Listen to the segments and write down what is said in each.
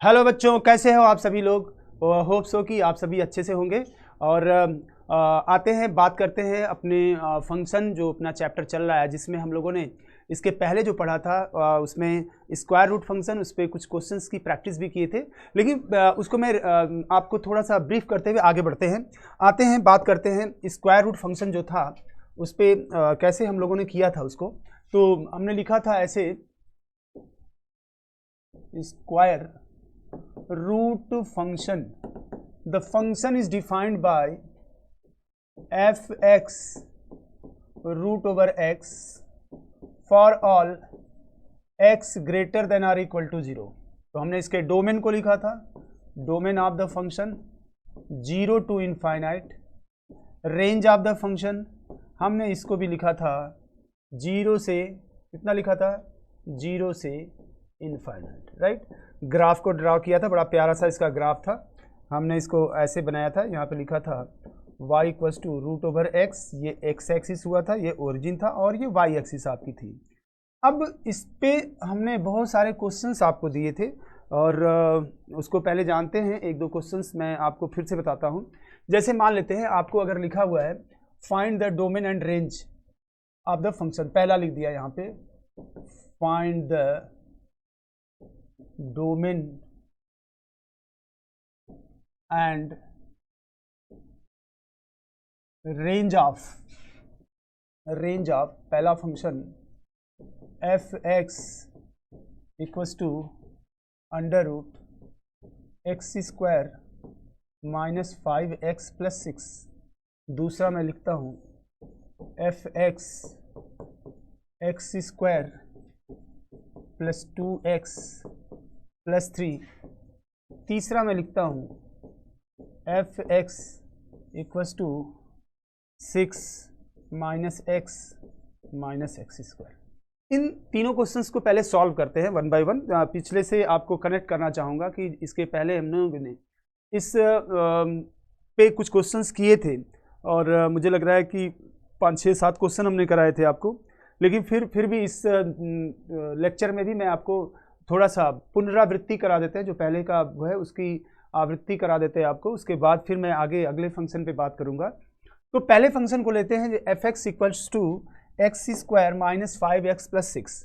Hello बच्चों, कैसे हो आप सभी लोग। होप सो कि आप सभी अच्छे से होंगे। और आते हैं, बात करते हैं अपने फंक्शन जो अपना चैप्टर चल रहा है, जिसमें हम लोगों ने इसके पहले जो पढ़ा था उसमें स्क्वायर रूट फंक्शन, उस पर कुछ क्वेश्चंस की प्रैक्टिस भी किए थे। लेकिन उसको मैं आपको थोड़ा सा ब्रीफ करते हुए आगे बढ़ते हैं। आते हैं, बात करते हैं स्क्वायर रूट फंक्शन जो था उस पर कैसे हम लोगों ने किया था उसको। तो हमने लिखा था ऐसे, square root function, the function is defined by fx root over x for all x greater than or equal to 0। तो हमने इसके डोमेन को लिखा था, domain of the function 0 to infinite. Range of the function हमने इसको भी लिखा था 0 से, कितना लिखा था, 0 से इनफाइनाइट, राइट। ग्राफ को ड्रा किया था, बड़ा प्यारा सा इसका ग्राफ था। हमने इसको ऐसे बनाया था, यहाँ पे लिखा था y equals to root over x, ये एक्स एक्सिस हुआ था, ये ओरिजिन था, और ये y एक्सिस आपकी थी। अब इस पे हमने बहुत सारे क्वेश्चंस आपको दिए थे, और उसको पहले जानते हैं। एक दो क्वेश्चंस मैं आपको फिर से बताता हूँ। जैसे मान लेते हैं आपको अगर लिखा हुआ है find the domain and range of the function, पहला लिख दिया यहाँ पे find the domain and range of पहला function f x equals to under root x square minus 5x plus 6। दूसरा मैं लिखता हूँ f x x square plus 2x plus 3। तीसरा मैं लिखता हूँ f x equals to 6 minus x minus x square. इन तीनों क्वेश्चंस को पहले सॉल्व करते हैं वन बाय वन। पिछले से आपको कनेक्ट करना चाहूँगा कि इसके पहले हम लोगों ने इस पे कुछ क्वेश्चंस किए थे, और मुझे लग रहा है कि 5, 6, 7 क्वेश्चन हमने कराए थे आपको। लेकिन फिर भी इस लेक्चर में भी मैं आपको थोड़ा सा पुनरावृत्ति करा देते हैं, जो पहले का वो है उसकी आवृत्ति करा देते हैं आपको। उसके बाद फिर मैं आगे अगले फंक्शन पे बात करूंगा। तो पहले फंक्शन को लेते हैं, f x equals to x square minus 5x plus 6।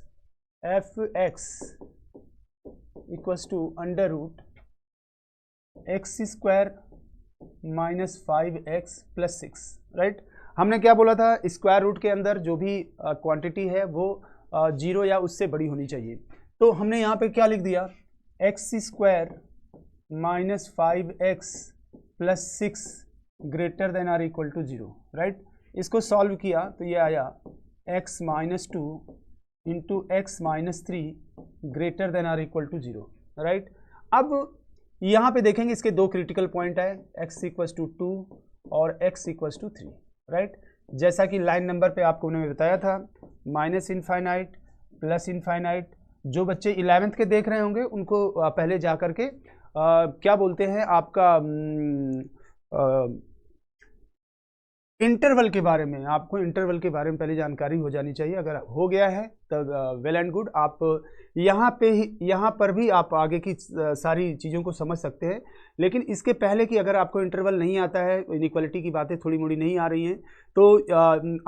F x equals to under root x square minus 5x plus 6, right. हमने क्या बोला था, स्क्वायर रूट के अंदर जो भी क्वांटिटी है वो 0 या उससे बड़ी होनी चाहिए। तो हमने यहाँ पे क्या लिख दिया, x square minus 5x plus 6 greater than or equal to 0, right. इसको सॉल्व किया तो ये आया x minus 2 into x minus 3 greater than or equal to 0, right. अब यहाँ पे देखेंगे इसके दो क्रिटिकल पॉइंट है, x इक्वल्स टू 2 और x इक्वल्स टू 3, राइट। जैसा कि लाइन नंबर पे आपको उन्होंने बताया था, माइनस इनफाइनाइट प्लस इनफाइनाइट। जो बच्चे 11th के देख रहे होंगे उनको पहले जा करके क्या बोलते हैं आपका इंटरवल के बारे में, आपको इंटरवल के बारे में पहले जानकारी हो जानी चाहिए। अगर हो गया है तो वेल एंड गुड, आप यहाँ पर भी आप आगे की सारी चीज़ों को समझ सकते हैं। लेकिन इसके पहले कि अगर आपको इंटरवल नहीं आता है, इनइक्वालिटी की बातें थोड़ी मोड़ी नहीं आ रही हैं, तो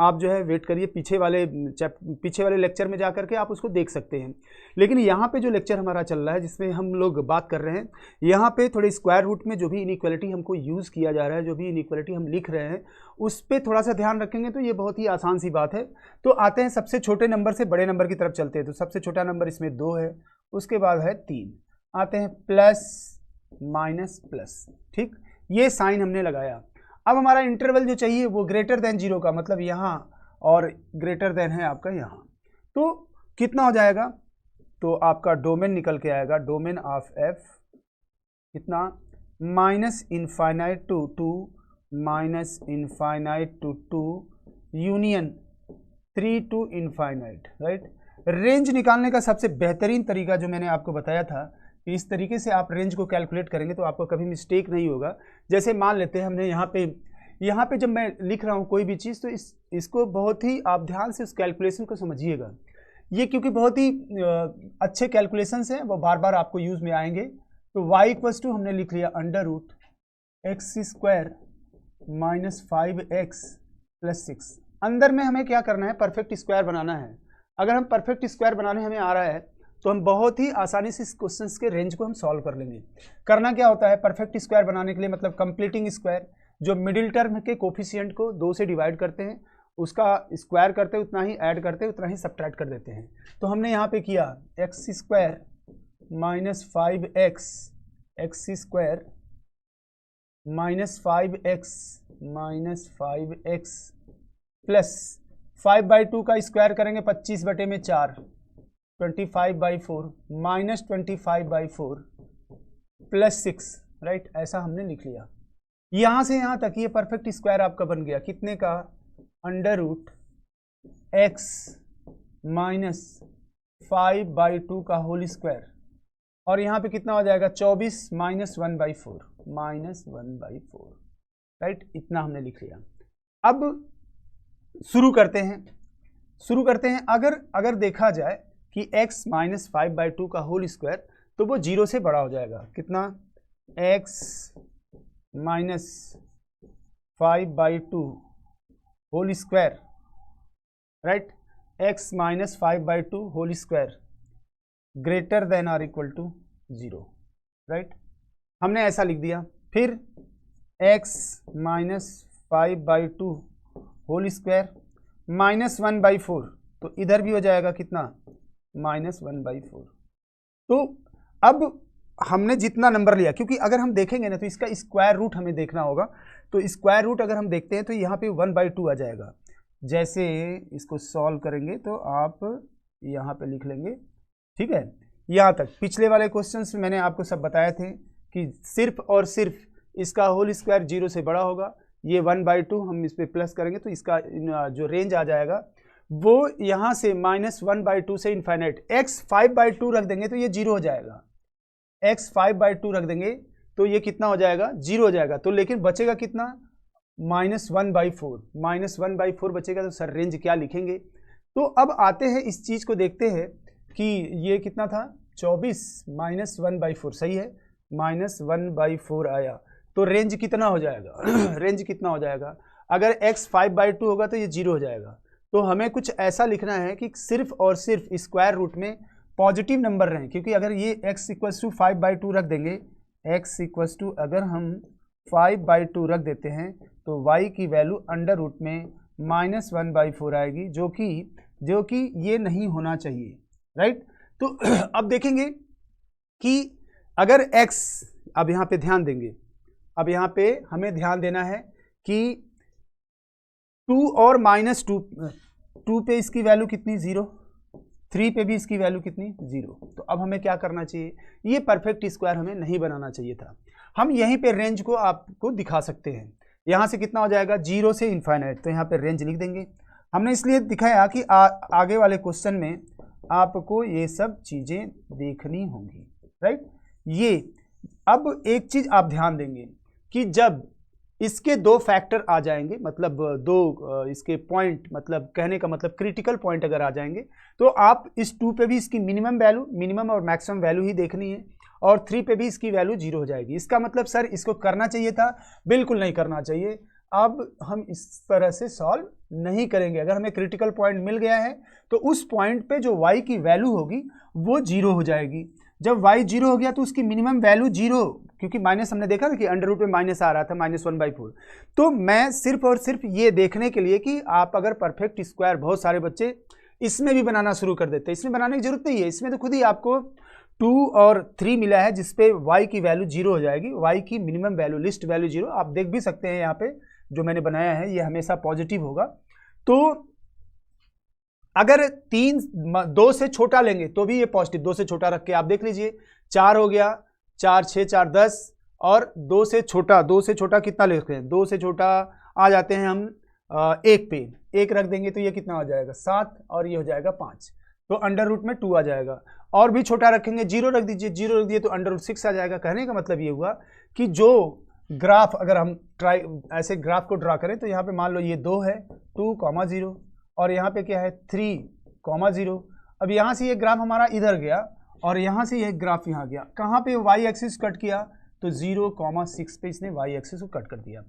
आप जो है वेट करिए, पीछे वाले लेक्चर में जा करके आप उसको देख सकते हैं। लेकिन यहाँ पे जो लेक्चर हमारा चल रहा है, जिसमें हम लोग बात कर रहे हैं, यहाँ पे थोड़े स्क्वायर रूट में जो भी इनइक्वालिटी हमको यूज़ किया जा रहा है, जो भी इनइक्वालिटी हम लिख रहे हैं, उस पर थोड़ा सा ध्यान रखेंगे तो ये बहुत ही आसान सी बात है। तो आते हैं सबसे छोटे नंबर से बड़े नंबर की तरफ चलते हैं। तो सबसे छोटा नंबर इसमें 2 है, उसके बाद है 3, आते हैं प्लस माइनस प्लस, ठीक। ये साइन हमने लगाया। अब हमारा इंटरवल जो चाहिए वो ग्रेटर देन 0 का, मतलब यहाँ, और ग्रेटर देन है आपका यहाँ। तो कितना हो जाएगा, तो आपका डोमेन निकल के आएगा, डोमेन ऑफ एफ कितना, minus infinite to 2 minus infinite to 2 union 3 to infinite, right. Range निकालने का सबसे बेहतरीन तरीका जो मैंने आपको बताया था, कि इस तरीके से आप रेंज को कैलकुलेट करेंगे तो आपको कभी मिस्टेक नहीं होगा। जैसे मान लेते हैं हमने यहाँ पे जब मैं लिख रहा हूँ कोई भी चीज़, तो इसको बहुत ही आप ध्यान से उस कैलकुलेशन को समझिएगा। ये क्योंकि बहुत ही अच्छे कैलकुलेशंस हैं, वो बार बार आपको यूज़ में आएंगे। तो y इक्वल टू हमने लिख लिया under root x square minus 5x plus 6। अंदर में हमें क्या करना है, परफेक्ट स्क्वायर बनाना है। अगर हम परफेक्ट स्क्वायर बनाने हमें आ रहा है तो हम बहुत ही आसानी से इस क्वेश्चन के रेंज को हम सॉल्व कर लेंगे। करना क्या होता है, परफेक्ट स्क्वायर बनाने के लिए मतलब कंप्लीटिंग स्क्वायर, जो मिडिल टर्म के कोफिशिएंट को 2 से डिवाइड करते हैं, उसका स्क्वायर करते हैं, उतना ही ऐड करते हैं, उतना ही सब्ट्रैक्ट कर देते हैं। तो हमने यहाँ पे किया x square minus 5x, x square minus 5x plus 5/2 का स्क्वायर करेंगे 25/4, 25/4 माइनस 25/4 प्लस 6, राइट। ऐसा हमने लिख लिया। यहाँ से यहाँ तक ये परफेक्ट स्क्वायर आपका बन गया कितने का, अंडर रूट एक्स माइनस 5/2 का होल स्क्वायर, और यहाँ पे कितना हो जाएगा 24 माइनस 1/4, राइट। इतना हमने लिख लिया। अब शुरू करते हैं। अगर देखा जाए कि x माइनस 5/2 का होल स्क्वायर, तो वो 0 से बड़ा हो जाएगा। कितना, x minus 5/2 whole square, right. x minus 5/2 whole square greater than or equal to 0, right. हमने ऐसा लिख दिया। फिर x minus 5/2 whole square minus 1/4, तो इधर भी हो जाएगा कितना, माइनस 1/4। तो अब हमने जितना नंबर लिया, क्योंकि अगर हम देखेंगे ना तो इसका स्क्वायर रूट हमें देखना होगा, तो स्क्वायर रूट अगर हम देखते हैं तो यहाँ पे 1/2 आ जाएगा। जैसे इसको सॉल्व करेंगे तो आप यहाँ पे लिख लेंगे, ठीक है। यहाँ तक पिछले वाले क्वेश्चंस में मैंने आपको सब बताए थे कि सिर्फ और सिर्फ इसका होल स्क्वायर 0 से बड़ा होगा। ये 1/2 हम इस पर प्लस करेंगे तो इसका जो रेंज आ जाएगा वो यहाँ से माइनस 1/2 से इन्फाइनाइट। x 5/2 रख देंगे तो ये 0 हो जाएगा। x 5/2 रख देंगे तो ये कितना हो जाएगा, 0 हो जाएगा। तो लेकिन बचेगा कितना, माइनस 1/4 बचेगा। तो सर रेंज क्या लिखेंगे। तो अब आते हैं इस चीज़ को देखते हैं कि ये कितना था, 24 माइनस 1/4, सही है, माइनस 1/4 आया। तो रेंज कितना हो जाएगा रेंज कितना हो जाएगा, अगर x 5/2 होगा तो ये 0 हो जाएगा। तो हमें कुछ ऐसा लिखना है कि सिर्फ और सिर्फ स्क्वायर रूट में पॉजिटिव नंबर रहें, क्योंकि अगर ये x इक्वल्स टू 5/2 रख देंगे, x इक्वल्स टू अगर हम 5/2 रख देते हैं तो y की वैल्यू अंडर रूट में माइनस 1/4 आएगी, जो कि ये नहीं होना चाहिए, राइट। तो अब देखेंगे कि अगर x, अब यहाँ पे ध्यान देंगे, अब यहाँ पे हमें ध्यान देना है कि 2 और माइनस 2 पे इसकी वैल्यू कितनी, 0, 3 पे भी इसकी वैल्यू कितनी, 0। तो अब हमें क्या करना चाहिए, ये परफेक्ट स्क्वायर हमें नहीं बनाना चाहिए था। हम यहीं पे रेंज को आपको दिखा सकते हैं। यहाँ से कितना हो जाएगा, 0 से इन्फाइनाइट, तो यहाँ पे रेंज लिख देंगे। हमने इसलिए दिखाया कि आगे वाले क्वेश्चन में आपको ये सब चीज़ें देखनी होंगी, राइट। ये अब एक चीज़ आप ध्यान देंगे कि जब इसके 2 फैक्टर आ जाएंगे, मतलब 2 इसके पॉइंट, मतलब कहने का मतलब क्रिटिकल पॉइंट अगर आ जाएंगे, तो आप इस 2 पे भी इसकी मिनिमम और मैक्सिमम वैल्यू ही देखनी है, और 3 पे भी इसकी वैल्यू 0 हो जाएगी। इसका मतलब सर इसको करना चाहिए था, बिल्कुल नहीं करना चाहिए। अब हम इस तरह से सॉल्व नहीं करेंगे। अगर हमें क्रिटिकल पॉइंट मिल गया है तो उस पॉइंट पे जो y की वैल्यू होगी वो 0 हो जाएगी। जब y 0 हो गया तो उसकी मिनिमम वैल्यू 0, क्योंकि माइनस हमने देखा ना कि अंडर रूट में माइनस आ रहा था, माइनस 1/4। तो मैं सिर्फ और सिर्फ ये देखने के लिए कि आप अगर परफेक्ट स्क्वायर, बहुत सारे बच्चे इसमें भी बनाना शुरू कर देते हैं, इसमें बनाने की जरूरत नहीं है, इसमें तो खुद ही आपको 2 और 3 मिला है जिसपे y की वैल्यू 0 हो जाएगी, y की मिनिमम वैल्यू, लिस्ट वैल्यू 0। आप देख भी सकते हैं यहाँ पे जो मैंने बनाया है, ये हमेशा पॉजिटिव होगा। तो अगर 2 से छोटा लेंगे तो भी ये पॉजिटिव, 2 से छोटा रख के आप देख लीजिए, 4 हो गया, 4 6 4 10, और 2 से छोटा कितना लेते हैं, 2 से छोटा आ जाते हैं हम 1 पे, 1 रख देंगे तो ये कितना हो जाएगा, 7, और ये हो जाएगा 5, तो अंडर रूट में 2 आ जाएगा। और भी छोटा रखेंगे, 0 रख दीजिए, 0 रख दिए तो अंडर रूट 6 आ जाएगा। कहने का मतलब ये हुआ कि जो ग्राफ, अगर हम ऐसे ग्राफ को ड्रा करें तो यहाँ पे मान लो ये 2 है, 2,0, और यहाँ पे क्या है 3,0। अब यहाँ से ये ग्राफ हमारा इधर गया और यहाँ से यह ग्राफ यहाँ गया, कहाँ पे वाई एक्सिस कट किया, तो 0,6 पे इसने वाई एक्सिस को कट कर दिया।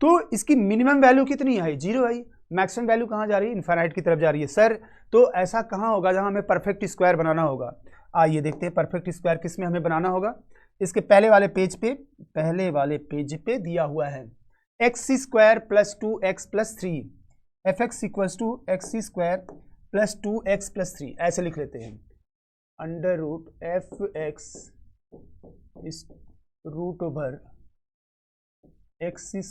तो इसकी मिनिमम वैल्यू कितनी आई, 0 आई। मैक्सिमम वैल्यू कहाँ जा रही है, इनफाइनाइट की तरफ जा रही है। सर तो ऐसा कहाँ होगा जहाँ हमें परफेक्ट स्क्वायर बनाना होगा। आइए देखते हैं परफेक्ट स्क्वायर किस में हमें बनाना होगा। इसके पहले वाले पेज पे दिया हुआ है x² + 2x + 3 fx = x² + 2x + 3 ऐसे लिख लेते हैं। √f(x) is √over x²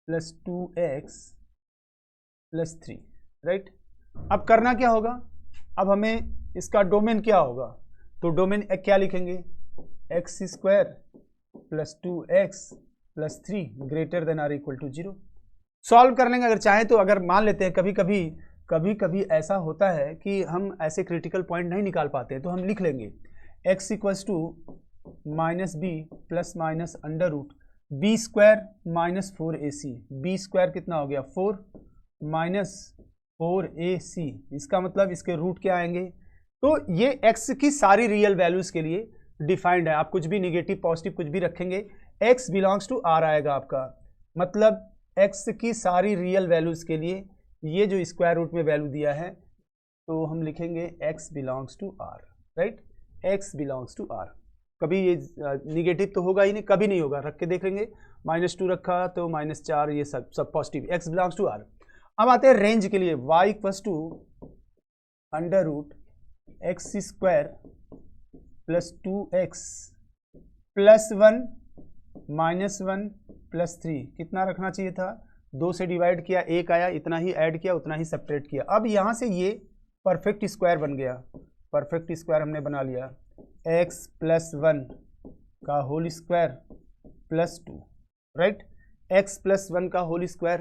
+ 2x + 3, right. अब करना क्या होगा, अब हमें इसका डोमेन क्या होगा, तो डोमेन क्या लिखेंगे, x² + 2x + 3 greater than or equal to 0। Solve कर लेंगे अगर चाहें तो। अगर मान लेते हैं कभी कभी ऐसा होता है कि हम ऐसे क्रिटिकल पॉइंट नहीं निकाल पाते हैं, तो हम लिख लेंगे x = -b ± √b² - 4ac। b² कितना हो गया 4 - 4ac, इसका मतलब इसके रूट क्या आएंगे। तो ये x की सारी रियल वैल्यूज के लिए डिफाइंड है। आप कुछ भी निगेटिव पॉजिटिव कुछ भी रखेंगे, x बिलोंग्स टू r आएगा आपका। मतलब x की सारी रियल वैल्यूज के लिए ये जो स्क्वायर रूट में वैल्यू दिया है, तो हम लिखेंगे x belongs to r, right. x belongs to r। कभी ये निगेटिव तो होगा ही नहीं, कभी नहीं होगा, रख के देखेंगे। -2 रखा तो -4, ये सब positive. x belongs to r। अब आते हैं रेंज के लिए, y = √x² + 2x + 1 - 1 + 3 कितना रखना चाहिए था, 2 से डिवाइड किया 1 आया, इतना ही ऐड किया उतना ही सब्ट्रैक्ट किया। अब यहाँ से ये परफेक्ट स्क्वायर बन गया, परफेक्ट स्क्वायर हमने बना लिया, x + 1 का होल स्क्वायर + 2, राइट। x + 1 का होल स्क्वायर,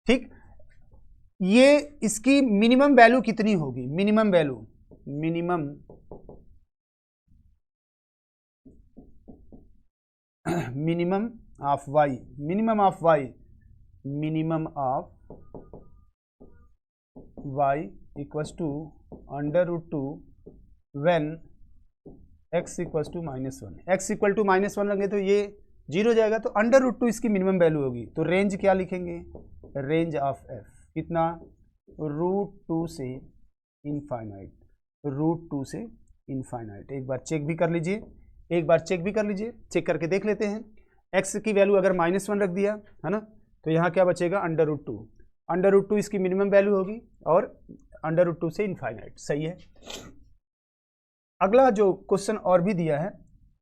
ठीक। ये इसकी मिनिमम वैल्यू कितनी होगी, minimum value, minimum of y, minimum of y equals to √2 when x equals to -1। x equal to -1 रखेंगे तो ये 0 हो जाएगा, तो √2 इसकी मिनिमम वैल्यू होगी। तो रेंज क्या लिखेंगे, रेंज ऑफ f कितना, √2 से इनफाइनाइट, √2 से इनफाइनाइट। एक बार चेक भी कर लीजिए, चेक करके देख लेते हैं। x की वैल्यू अगर -1 रख दिया है ना, तो यहाँ क्या बचेगा, √2। √2 इसकी मिनिमम वैल्यू होगी और √2 से इनफाइनाइट, सही है। अगला जो क्वेश्चन और भी दिया है,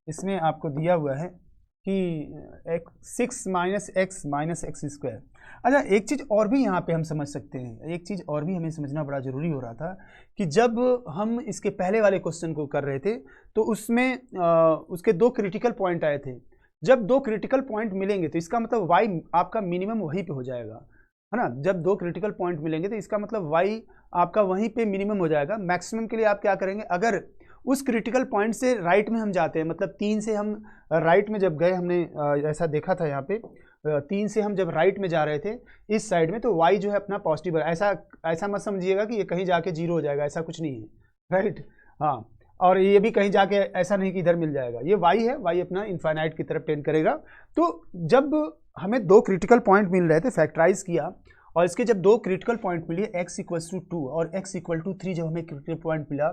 इसमें आपको दिया हुआ है कि 6 - x - x²। अच्छा, एक चीज़ और भी यहाँ पे हम समझ सकते हैं, एक चीज़ और भी हमें समझना बड़ा ज़रूरी हो रहा था कि जब हम इसके पहले वाले क्वेश्चन को कर रहे थे, तो उसमें उसके 2 क्रिटिकल पॉइंट आए थे। जब 2 क्रिटिकल पॉइंट मिलेंगे तो इसका मतलब y आपका मिनिमम वहीं पे हो जाएगा, है ना। जब 2 क्रिटिकल पॉइंट मिलेंगे तो इसका मतलब y आपका वहीं पे मिनिमम हो जाएगा। मैक्सिमम के लिए आप क्या करेंगे, अगर उस क्रिटिकल पॉइंट से राइट में हम जाते हैं, मतलब 3 से हम राइट में जब गए, हमने ऐसा देखा था यहाँ पे, 3 से हम जब राइट में जा रहे थे इस साइड में, तो y जो है अपना पॉजिटिव है। ऐसा मत समझिएगा कि ये कहीं जाके 0 हो जाएगा, ऐसा कुछ नहीं है, राइट। हाँ, और ये भी कहीं जाके ऐसा नहीं कि इधर मिल जाएगा, ये y है, y अपना इनफाइनाइट की तरफ टेंड करेगा। तो जब हमें 2 क्रिटिकल पॉइंट मिल रहे थे, फैक्टराइज किया, और इसके जब 2 क्रिटिकल पॉइंट मिले, x = 2 और x = 3, जब हमें क्रिटिकल पॉइंट मिला,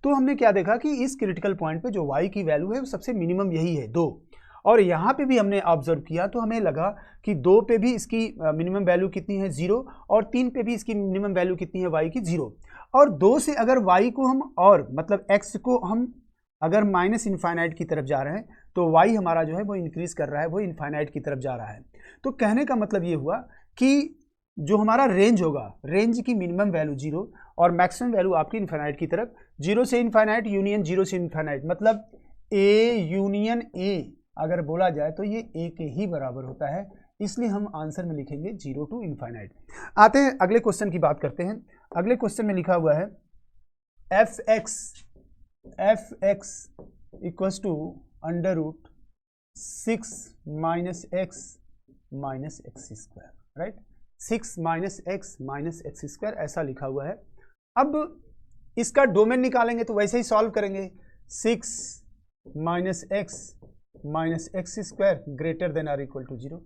तो हमने क्या देखा कि इस क्रिटिकल पॉइंट पे जो y की वैल्यू है वो सबसे मिनिमम यही है 2। और यहाँ पे भी हमने ऑब्जर्व किया तो हमें लगा कि 2 पे भी इसकी मिनिमम वैल्यू कितनी है 0, और 3 पे भी इसकी मिनिमम वैल्यू कितनी है y की 0। और 2 से अगर y को हम, और मतलब x को हम अगर -इनफाइनाइट की तरफ जा रहे हैं, तो y हमारा जो है वो इंक्रीज कर रहा है, वो इनफाइनाइट की तरफ जा रहा है। तो कहने का मतलब ये हुआ कि जो हमारा रेंज होगा, रेंज की मिनिमम वैल्यू 0 और मैक्सिमम वैल्यू आपकी इनफाइनाइट की तरफ, 0 से इनफाइनाइट यूनियन 0 से इनफाइनाइट, मतलब a यूनियन a अगर बोला जाए तो ये a के ही बराबर होता है, इसलिए हम आंसर में लिखेंगे 0 टू इनफाइनाइट। आते हैं अगले क्वेश्चन की बात करते हैं। अगले क्वेश्चन में लिखा हुआ है f(x) equals to √6 - x - x², right. 6 - x - x², ऐसा लिखा हुआ है। अब इसका डोमेन निकालेंगे तो वैसे ही सॉल्व करेंगे, 6 minus x square greater than or equal to 0।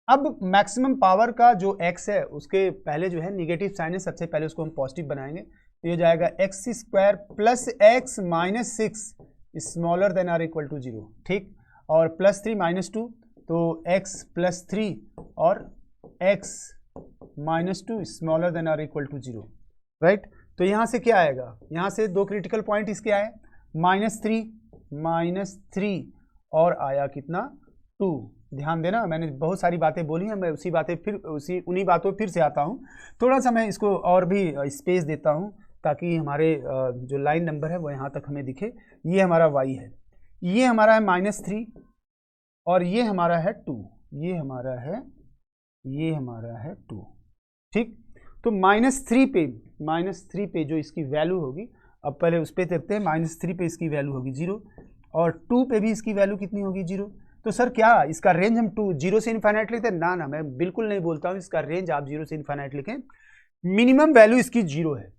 अब मैक्सिमम पावर का जो x है उसके पहले जो है निगेटिव साइन है, सबसे पहले उसको हम पॉजिटिव बनाएंगे, तो ये जाएगा x square plus x minus 6 smaller than or equal to 0, ठीक, और प्लस 3 माइनस 2 तो x प्लस 3 और x minus 2 smaller than or equal to 0, right. तो यहाँ से क्या आएगा, यहाँ से दो क्रिटिकल पॉइंट इसके आए, माइनस थ्री और आया कितना 2। ध्यान देना, मैंने बहुत सारी बातें बोली हैं, मैं उन्हीं बातों फिर से आता हूँ। थोड़ा सा मैं इसको और भी स्पेस देता हूँ ताकि हमारे जो लाइन नंबर है वो यहाँ तक हमें दिखे। ये हमारा y है, ये हमारा है -3 और ये हमारा है 2, ये हमारा है 2, ठीक। तो -3 पे जो इसकी वैल्यू होगी, अब पहले उस पर देखते हैं, -3 पे इसकी वैल्यू होगी 0 और 2 पे भी इसकी वैल्यू कितनी होगी 0। तो सर क्या इसका रेंज हम 0 से इन्फाइनाइट लिखते हैं? ना, मैं बिल्कुल नहीं बोलता हूँ इसका रेंज आप 0 से इन्फाइनाइट लिखें, मिनिमम वैल्यू इसकी 0 है।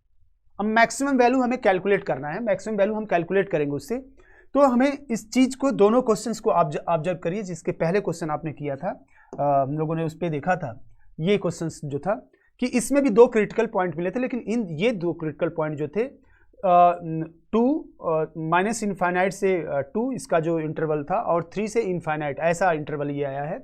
अब मैक्सिमम वैल्यू हमें कैलकुलेट करना है, मैक्सिमम वैल्यू हम कैलकुलेट करेंगे उससे। तो हमें इस चीज़ को, दोनों क्वेश्चंस को ऑब्जर्व करिए, जिसके पहले क्वेश्चन आपने किया था, हम लोगों ने उस पर देखा था, ये क्वेश्चंस जो था कि इसमें भी दो क्रिटिकल पॉइंट मिले थे, लेकिन ये दो क्रिटिकल पॉइंट जो थे 2 माइनस इनफाइनाइट से 2 इसका जो इंटरवल था और 3 से इनफाइनाइट, ऐसा इंटरवल ये आया है।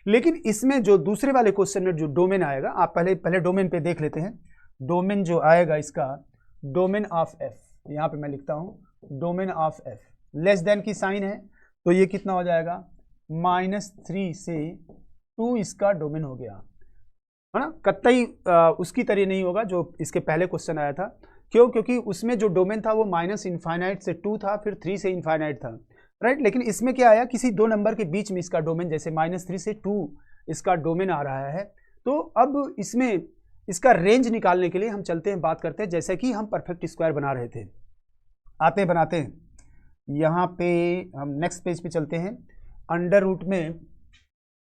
लेकिन इसमें जो दूसरे वाले क्वेश्चन में जो डोमेन आएगा, आप पहले डोमेन पे देख लेते हैं। डोमेन जो आएगा इसका, डोमेन ऑफ एफ, यहाँ पे मैं लिखता हूँ domain of F, less than की साइन है, तो ये कितना हो जाएगा, -3 से 2 इसका डोमेन हो गया, है ना। कतई उसकी तरह नहीं होगा जो इसके पहले क्वेश्चन आया था। क्यों? क्योंकि उसमें जो डोमेन था वो माइनस इनफाइनाइट से 2 था, फिर 3 से इनफाइनाइट था, राइट। लेकिन इसमें क्या आया, किसी दो नंबर के बीच में इसका डोमेन, जैसे -3 से 2 इसका डोमेन आ रहा है। तो अब इसमें इसका रेंज निकालने के लिए हम चलते हैं, बात करते हैं, जैसे कि हम परफेक्ट स्क्वायर बना रहे थे, बनाते हैं। यहाँ पे हम नेक्स्ट पेज पे चलते हैं। अंडर रूट में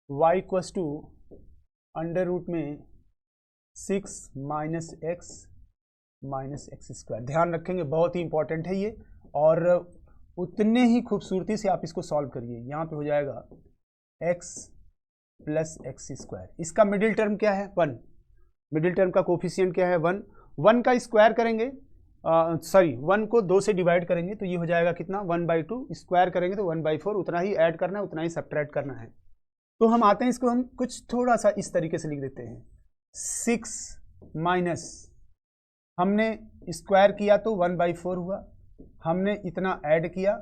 y equals to under root में 6 माइनस एक्स स्क्वायर, ध्यान रखेंगे, बहुत ही इंपॉर्टेंट है ये, और उतने ही खूबसूरती से आप इसको सॉल्व करिए। यहाँ पे हो जाएगा x प्लस एक्स स्क्वायर, इसका मिडिल टर्म क्या है 1, मिडिल टर्म का कोफिशिएंट क्या है 1 का स्क्वायर करेंगे, 1 को 2 से डिवाइड करेंगे तो ये हो जाएगा कितना 1/2, स्क्वायर करेंगे तो 1/4, उतना ही ऐड करना है, उतना ही सब्ट्रैक्ट करना है। तो हम आते हैं, इसको हम कुछ थोड़ा सा इस तरीके से लिख देते हैं, 6 माइनस, हमने स्क्वायर किया तो 1/4 हुआ, हमने इतना ऐड किया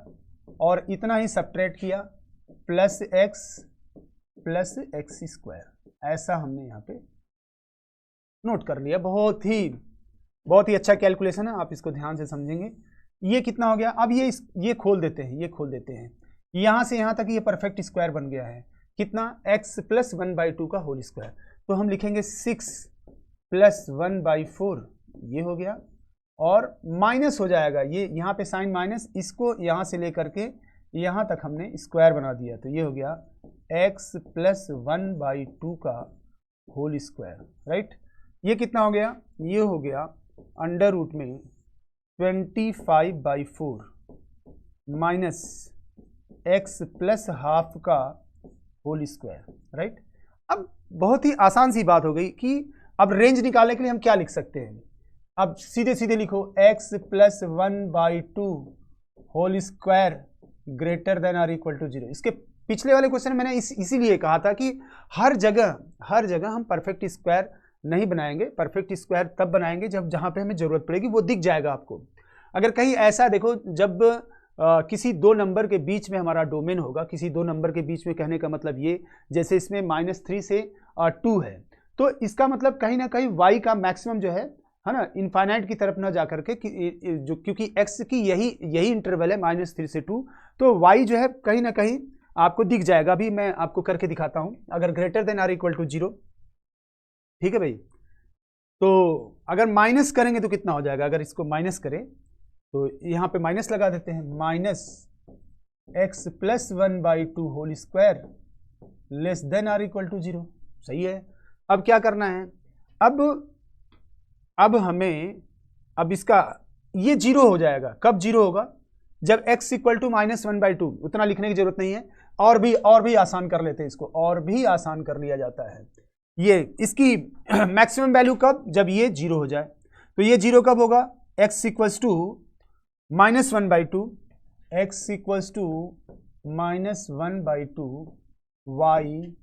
और इतना ही सब्ट्रैक्ट किया, प्लस एक्स स्क्वायर, ऐसा हमने यहाँ पे नोट कर लिया। बहुत ही अच्छा कैलकुलेशन है, आप इसको ध्यान से समझेंगे। ये कितना हो गया, अब ये खोल देते हैं, यहाँ से यहाँ तक ये परफेक्ट स्क्वायर बन गया है, कितना x प्लस 1/2 का होल स्क्वायर। तो हम लिखेंगे 6 प्लस 1/4, ये हो गया, और माइनस हो जाएगा, ये यहाँ पे साइन माइनस, इसको यहाँ से लेकर के यहाँ तक हमने स्क्वायर बना दिया, तो ये हो गया x प्लस 1/2 का होल स्क्वायर, राइट। ये कितना हो गया, ये हो गया अंडर रूट में 25/4 माइनस x प्लस हाफ का होल स्क्वायर, राइट। अब बहुत ही आसान सी बात हो गई कि अब रेंज निकालने के लिए हम क्या लिख सकते हैं, अब सीधे लिखो x plus 1/2 whole square greater than or equal to 0। इसके पिछले वाले क्वेश्चन में मैंने इसीलिए कहा था कि हर जगह हम परफेक्ट स्क्वायर नहीं बनाएंगे, परफेक्ट स्क्वायर तब बनाएंगे जब जहां पे हमें जरूरत पड़ेगी, वो दिख जाएगा आपको। अगर कहीं ऐसा देखो, जब किसी दो नंबर के बीच में हमारा डोमेन होगा, किसी दो नंबर के बीच में, कहने का मतलब ये, जैसे इसमें -3 से 2 है, तो इसका मतलब कहीं ना कहीं y का मैक्सिमम जो है ना, इनफाइनाइट की तरफ ना जा करके, जो क्योंकि x की यही इंटरवल है -3 से 2, तो y जो है कहीं ना कहीं आपको दिख जाएगा। अभी मैं आपको करके दिखाता हूं, अगर greater than or equal to 0, ठीक है भाई, तो अगर माइनस करेंगे तो कितना हो जाएगा, अगर इसको माइनस करें तो यहाँ पे माइनस लगा देते हैं, minus x plus 1/2 whole square less than or equal to 0, सही है। अब क्या करना है, अब हमें, अब इसका ये जीरो हो जाएगा। कब जीरो होगा? जब x इक्वल टू -1/2। उतना लिखने की जरूरत नहीं है, और भी आसान कर लेते हैं इसको, और भी आसान कर लिया जाता है। ये इसकी मैक्सिमम वैल्यू कब? जब ये जीरो हो जाए। तो ये जीरो कब होगा? x equals to -1/2, x equals to -1/2, y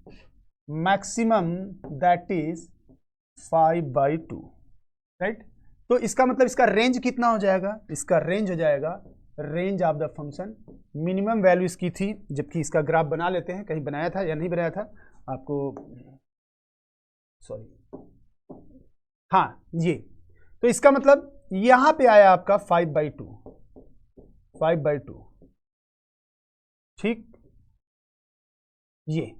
maximum that is 5/2, right. तो इसका मतलब इसका रेंज कितना हो जाएगा? इसका रेंज हो जाएगा, range of the function, minimum value इसकी थी, जबकि इसका ग्राफ बना लेते हैं, कहीं बनाया था या नहीं बनाया था आपको, सॉरी, हाँ ये। तो इसका मतलब यहां पे आया आपका 5/2, ठीक। ये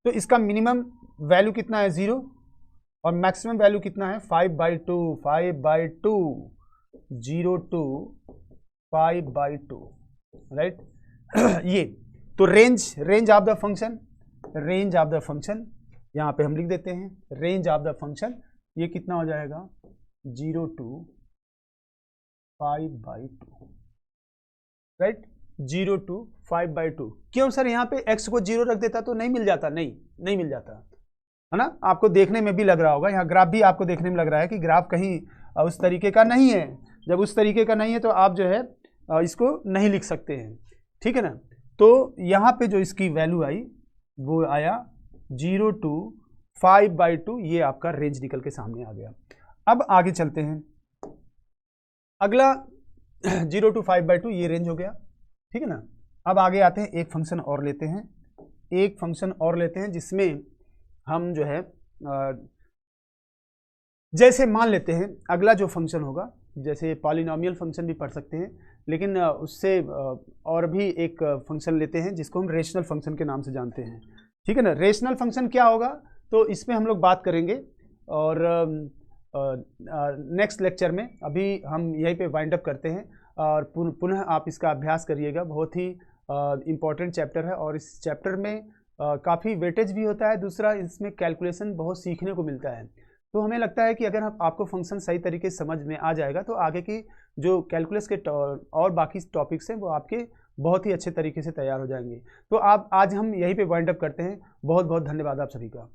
तो इसका मिनिमम वैल्यू कितना है? 0, और मैक्सिमम वैल्यू कितना है? 5/2, 0 to 5/2, राइट। ये तो रेंज ऑफ द फंक्शन, यहां पे हम लिख देते हैं, रेंज ऑफ द फंक्शन ये कितना हो जाएगा? 0 to 5/2, राइट। 0 to 5/2। क्यों सर यहाँ पे x को 0 रख देता तो नहीं मिल जाता? नहीं मिल जाता, है ना। आपको देखने में भी लग रहा होगा, यहाँ ग्राफ भी आपको देखने में लग रहा है कि ग्राफ कहीं उस तरीके का नहीं है। जब उस तरीके का नहीं है तो आप जो है इसको नहीं लिख सकते हैं, ठीक है ना। तो यहाँ पे जो इसकी वैल्यू आई वो आया 0 to 5/2, ये आपका रेंज निकल के सामने आ गया। अब आगे चलते हैं, अगला 0 to 5/2 ये रेंज हो गया, ठीक है ना। अब आगे आते हैं, एक फंक्शन और लेते हैं, जिसमें हम जो है जैसे मान लेते हैं अगला जो फंक्शन होगा, जैसे पॉलिनोमियल फंक्शन भी पढ़ सकते हैं, लेकिन उससे और भी एक फंक्शन लेते हैं जिसको हम रेशनल फंक्शन के नाम से जानते हैं, ठीक है ना। रेशनल फंक्शन क्या होगा तो इसमें हम लोग बात करेंगे, और नेक्स्ट लेक्चर में। अभी हम यहीं पे वाइंड अप करते हैं, और पुनः आप इसका अभ्यास करिएगा। बहुत ही इम्पॉर्टेंट चैप्टर है, और इस चैप्टर में काफ़ी वेटेज भी होता है। दूसरा, इसमें कैलकुलेशन बहुत सीखने को मिलता है। तो हमें लगता है कि अगर आपको फंक्शन सही तरीके से समझ में आ जाएगा तो आगे की जो कैलकुलस के और बाकी टॉपिक्स हैं वो आपके बहुत ही अच्छे तरीके से तैयार हो जाएंगे। तो आप आज हम यहीं पे वाइंड अप करते हैं। बहुत बहुत धन्यवाद आप सभी का।